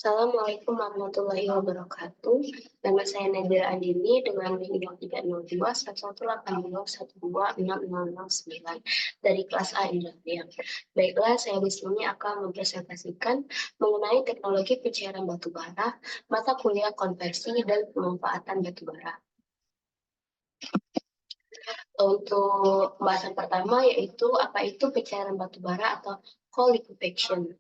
Assalamualaikum warahmatullahi wabarakatuh. Nama saya Nadira Andini dengan NIM 302 11821260009 dari kelas A Indramayu. Baiklah, saya di sini akan mempresentasikan mengenai teknologi pencairan batu bara, mata kuliah konversi dan pemanfaatan batu bara. Untuk pembahasan pertama yaitu apa itu pencairan batu bara atau coal liquefaction.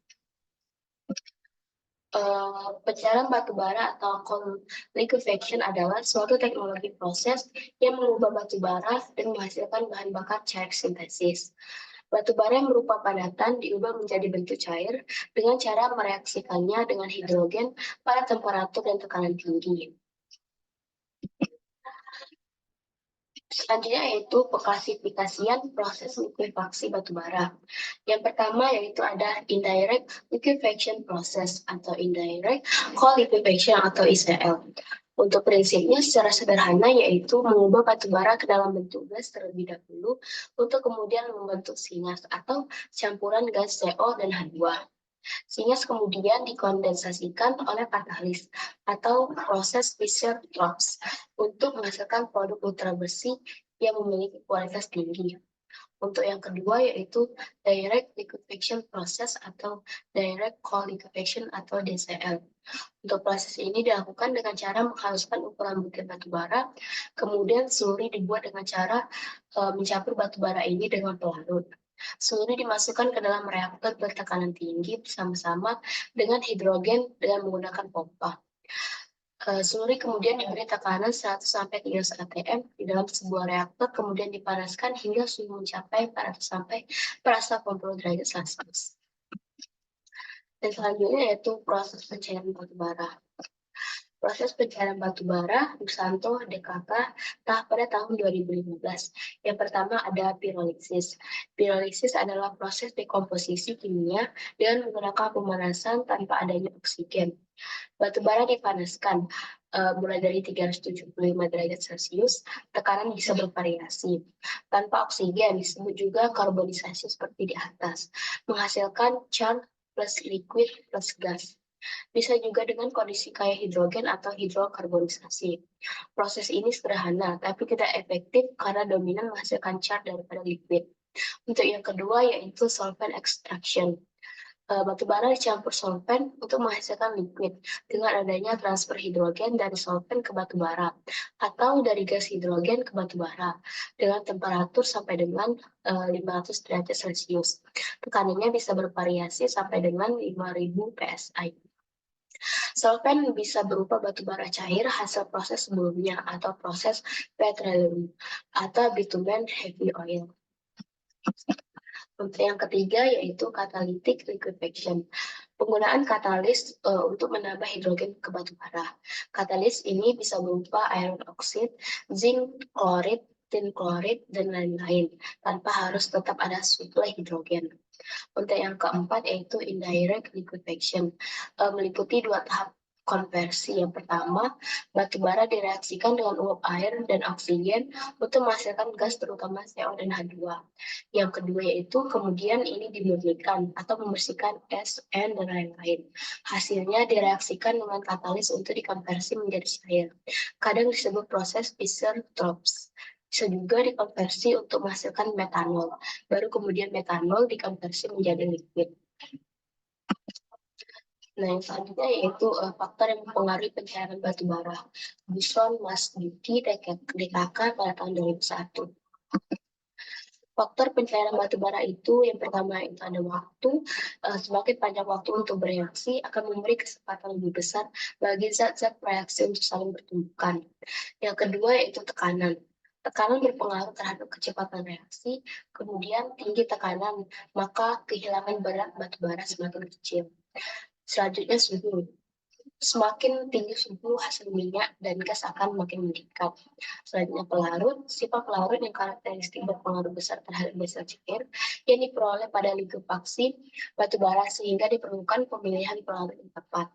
Pencairan batu bara atau coal liquefaction adalah suatu teknologi proses yang mengubah batu bara dan menghasilkan bahan bakar cair sintesis. Batu bara yang berupa padatan diubah menjadi bentuk cair dengan cara mereaksikannya dengan hidrogen pada temperatur dan tekanan tinggi. Selanjutnya yaitu peklasifikasian proses likuifaksi batu bara. Yang pertama yaitu ada indirect liquefaction process atau indirect coal liquefaction atau ICL. Untuk prinsipnya secara sederhana yaitu mengubah batu bara ke dalam bentuk gas terlebih dahulu untuk kemudian membentuk singas atau campuran gas CO dan H2. Singas kemudian dikondensasikan oleh katalis atau proses Fischer-Tropsch untuk menghasilkan produk ultra bersih yang memiliki kualitas tinggi. Untuk yang kedua yaitu direct liquefaction process atau direct coal liquefaction atau DCL. Untuk proses ini dilakukan dengan cara menghaluskan ukuran butir batu bara, kemudian slurry dibuat dengan cara mencampur batu bara ini dengan pelarut. Slurry dimasukkan ke dalam reaktor bertekanan tinggi bersama-sama dengan hidrogen dengan menggunakan pompa. Slurry kemudian diberi tekanan 100-300 atm di dalam sebuah reaktor, kemudian dipanaskan hingga suhu mencapai 400-480 derajat Celcius. Dan selanjutnya yaitu proses pencairan batu bara. Proses pencairan batu bara Busanto DKK pada tahun 2015. Yang pertama ada pirolisis. Pirolisis adalah proses dekomposisi kimia dengan menggunakan pemanasan tanpa adanya oksigen. Batu bara dipanaskan mulai dari 375 derajat Celcius, tekanan bisa bervariasi. Tanpa oksigen disebut juga karbonisasi seperti di atas, menghasilkan char plus liquid plus gas. Bisa juga dengan kondisi kaya hidrogen atau hidrokarbonisasi. Proses ini sederhana, tapi tidak efektif karena dominan menghasilkan char daripada liquid. Untuk yang kedua yaitu solvent extraction. Batu bara dicampur solvent untuk menghasilkan liquid dengan adanya transfer hidrogen dari solvent ke batu bara atau dari gas hidrogen ke batu bara dengan temperatur sampai dengan 500 derajat Celcius. Tekanannya bisa bervariasi sampai dengan 5000 psi. Solvent bisa berupa batu bara cair hasil proses sebelumnya atau proses petroleum atau bitumen heavy oil. Untuk yang ketiga yaitu catalytic liquefaction. Penggunaan katalis untuk menambah hidrogen ke batu bara. Katalis ini bisa berupa iron oxide, zinc klorid, tin klorid, dan lain-lain, tanpa harus tetap ada suplai hidrogen. Untuk yang keempat yaitu indirect liquefaction, meliputi dua tahap konversi. Yang pertama, batu bara direaksikan dengan uap air dan oksigen untuk menghasilkan gas terutama CO dan H2. Yang kedua yaitu kemudian ini dimurnikan atau membersihkan es, N, dan lain-lain. Hasilnya direaksikan dengan katalis untuk dikonversi menjadi cair. Kadang disebut proses Fischer-Tropsch. Bisa juga dikonversi untuk menghasilkan metanol. Baru kemudian metanol dikonversi menjadi liquid. Nah, yang selanjutnya yaitu faktor yang mempengaruhi pencairan batu bara. Buson, Mas Duki, DKK pada tahun 2001. Faktor pencairan batu bara itu yang pertama itu ada waktu. Semakin panjang waktu untuk bereaksi akan memberi kesempatan lebih besar bagi zat-zat reaksi untuk saling bertumbukan. Yang kedua yaitu tekanan. Tekanan berpengaruh terhadap kecepatan reaksi, kemudian tinggi tekanan, maka kehilangan berat batu bara semakin kecil. Selanjutnya suhu. Semakin tinggi suhu hasil minyak dan gas akan makin meningkat. Selanjutnya pelarut. Sifat pelarut yang karakteristik berpengaruh besar terhadap dasar cair yang diperoleh pada likuifaksi batu bara sehingga diperlukan pemilihan pelarut yang tepat.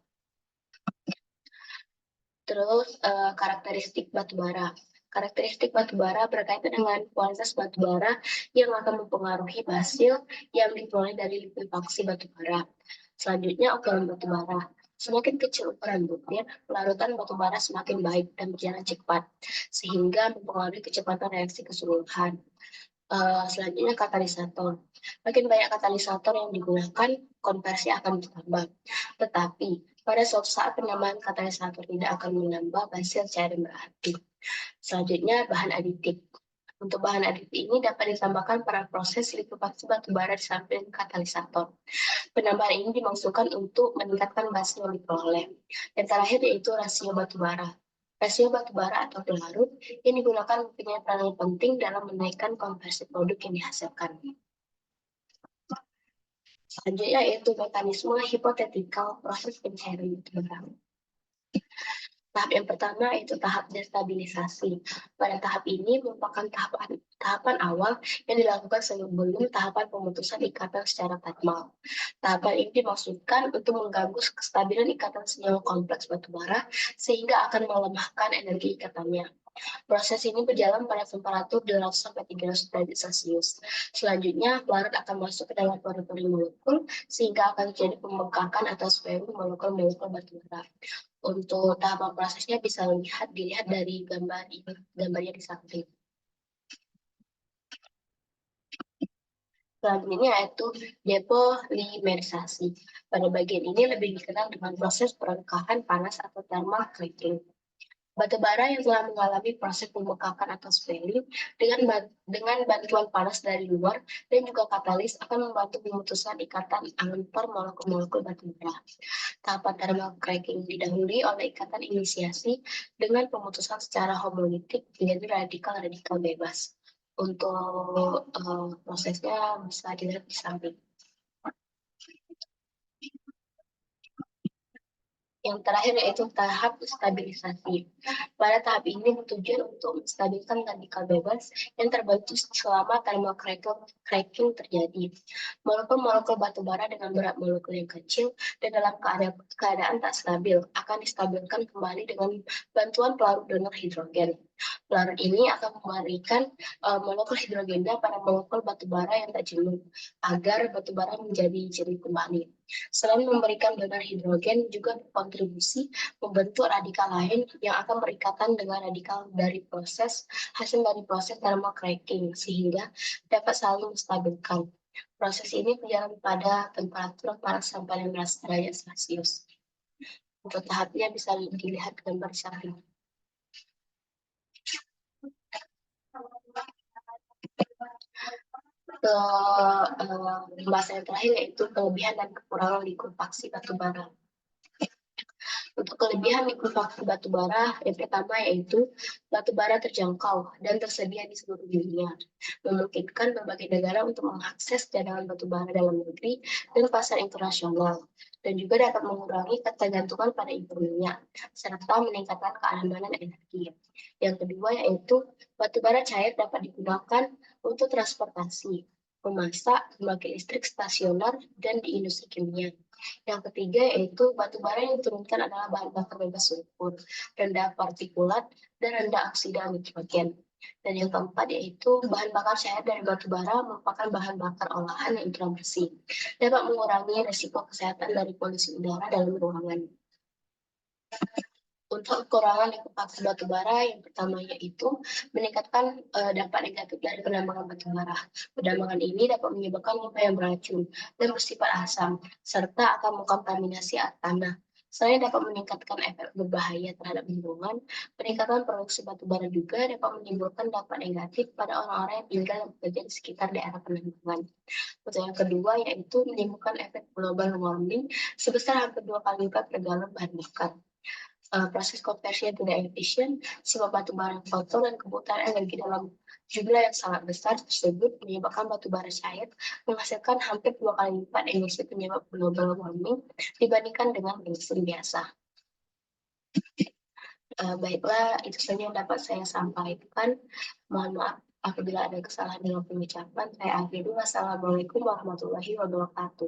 Terus karakteristik batu bara. Karakteristik batu bara berkaitan dengan kualitas batu bara yang akan mempengaruhi hasil yang diperoleh dari likuifaksi batu bara. Selanjutnya ukuran batu bara. Semakin kecil ukuran butir, pelarutan batu bara semakin baik dan berjalan cepat, sehingga mempengaruhi kecepatan reaksi keseluruhan. Selanjutnya katalisator. Makin banyak katalisator yang digunakan, konversi akan bertambah. Tetapi pada suatu saat penambahan katalisator tidak akan menambah hasil cairan berarti. Selanjutnya bahan aditif. Untuk bahan aditif ini dapat ditambahkan pada proses likuifaksi batu bara di samping katalisator. Penambahan ini dimaksudkan untuk meningkatkan hasil yang diperoleh. Yang terakhir yaitu rasio batu bara. Rasio batu bara atau pelarut yang digunakan mempunyai peranan penting dalam menaikkan konversi produk yang dihasilkan. Selanjutnya yaitu mekanisme hipotetikal proses pencairan batu bara. Tahap yang pertama yaitu tahap destabilisasi. Pada tahap ini merupakan tahapan awal yang dilakukan sebelum tahapan pemutusan ikatan secara thermal. Tahapan ini dimaksudkan untuk mengganggu kestabilan ikatan senyawa kompleks batu bara sehingga akan melemahkan energi ikatannya. Proses ini berjalan pada temperatur 200-300 derajat Celcius. Selanjutnya, pelarut akan masuk ke dalam pori-pori molekul sehingga akan terjadi pembengkakan atau sparing molekul-molekul batu bara. Untuk tahapan prosesnya bisa dilihat dari gambarnya di samping. Selanjutnya yaitu depolimerisasi. Pada bagian ini lebih dikenal dengan proses perengkahan panas atau thermal cracking. Batu bara yang telah mengalami proses pembengkakan atau sparing dengan bantuan panas dari luar dan juga katalis akan membantu pemutusan ikatan antar molekul-molekul batu bara. Tahapan thermal cracking didahului oleh ikatan inisiasi dengan pemutusan secara homolitik menjadi radikal-radikal bebas. Untuk prosesnya bisa dilihat di samping. Yang terakhir yaitu tahap stabilisasi. Pada tahap ini bertujuan untuk menstabilkan radikal bebas yang terbentuk selama thermal cracking terjadi. Molekul-molekul batu bara dengan berat molekul yang kecil dan dalam keadaan tak stabil akan distabilkan kembali dengan bantuan pelarut donor hidrogen. Pelarut ini akan memberikan molekul hidrogennya pada molekul batu bara yang tak jenuh agar batu bara menjadi jenuh kembali. Selain memberikan donor hidrogen, juga berkontribusi membentuk radikal lain yang akan berikatan dengan radikal dari hasil dari proses thermal cracking, sehingga dapat saling menstabilkan. Proses ini berjalan pada temperatur panas sampai 15 derajat Celcius. Untuk tahapnya bisa dilihat gambar samping. Ke pembahasan yang terakhir yaitu kelebihan dan kekurangan likuifaksi batu bara. Untuk kelebihan likuifaksi batu bara, yang pertama yaitu batu bara terjangkau dan tersedia di seluruh dunia, memungkinkan berbagai negara untuk mengakses cadangan batu bara dalam negeri dan pasar internasional, dan juga dapat mengurangi ketergantungan pada impor minyak, serta meningkatkan keamanan energi. Yang kedua yaitu batu bara cair dapat digunakan untuk transportasi, memasak, pembangkit listrik stasioner, dan di industri kimia. Yang ketiga yaitu batu bara yang diturunkan adalah bahan bakar bebas sulfur, rendah partikulat, dan rendah oksida nitrogen. Dan yang keempat yaitu bahan bakar cair dari batu bara merupakan bahan bakar olahan yang ultra bersih, dapat mengurangi risiko kesehatan dari polusi udara dalam ruangan. Untuk kekurangan likuifaksi batu bara, yang pertama yaitu meningkatkan dampak negatif dari penambangan batu bara. Penambangan ini dapat menyebabkan limbah yang beracun dan bersifat asam, serta akan mengkontaminasi air tanah. Selain dapat meningkatkan efek berbahaya terhadap lingkungan, peningkatan produksi batu bara juga dapat menimbulkan dampak negatif pada orang-orang yang tinggal dan bekerja di sekitar daerah penambangan. Untuk yang kedua yaitu menimbulkan efek global warming sebesar hampir 2 kali lipat per galon bahan bakar. Proses konversi yang tidak efisien, sifat batu bara kotor, dan kebutuhan energi dalam jumlah yang sangat besar tersebut menyebabkan batu bara cair menghasilkan hampir 2 kali lipat emisi penyebab global warming dibandingkan dengan emisi biasa. Baiklah, itu saja yang dapat saya sampaikan. Mohon maaf apabila ada kesalahan dalam pengucapan. Saya akhiri. Wassalamualaikum warahmatullahi wabarakatuh.